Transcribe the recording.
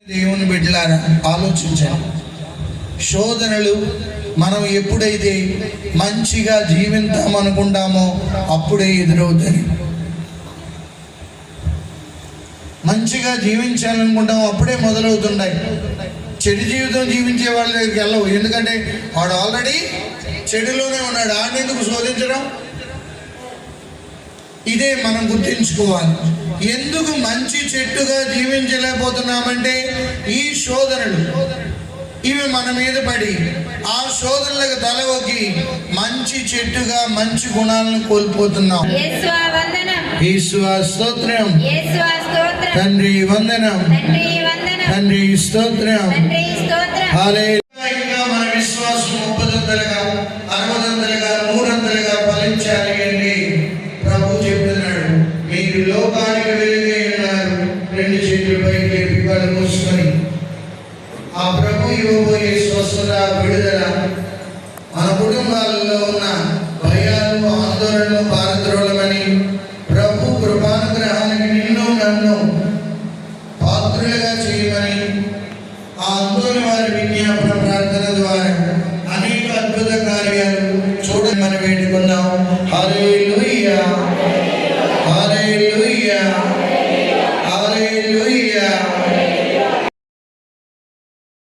దేవుని బిడ్డలారా ఆలోచించండి. శోధనలు మనం ఎప్పుడైతే మంచిగా జీవిద్దామనుకుంటామో అప్పుడే ఎదురవుతాయి. మంచిగా జీవించాలనుకుంటామో అప్పుడే మొదలవుతున్నాయి. చెడు జీవితం జీవించే వాళ్ళ దగ్గరికి వెళ్ళవు. ఎందుకంటే వాడు ఆల్రెడీ చెడులోనే ఉన్నాడు. ఆడెందుకు శోధించడం? ఇదే మనం గుర్తించుకోవాలి. ఎందుకు మంచి చెట్టుగా జీవించలేకపోతున్నామంటే ఈ శోధనలు ఇవి మన మీద పడి ఆ శోధనలకు తలవొగ్గి మంచి చెట్టుగా మంచి గుణాలను కోల్పోతున్నాం. యేసువా స్తోత్రం, తండ్రి వందనం, తండ్రి స్తోత్రం. హల్లెలూయా. మన విశ్వాసం 30 60 100 ఫలించాలి అంటే ప్రభు చెప్తున్నాడు, మీరు లోకానికి వెలుగై ఉన్నారు. 2 చేతులు పైకి లేపి కళ్ళు మూసుకొని ఆ ప్రభు ఇవ్వబోయే స్వస్థత, విడుదల మన కుటుంబాలలో ఉన్న భయాలు, ఆందోళనలు పారద్రోలమని ప్రభు కృపానుగ్రహానికి నిన్ను నన్ను పాత్రులుగా చేయమని ఆ అందోని వారి విజ్ఞాపన ప్రార్థన ద్వారా అనేక అద్భుత కార్యాలు చూడమని వేడుకున్నాం. హల్లెలూయా.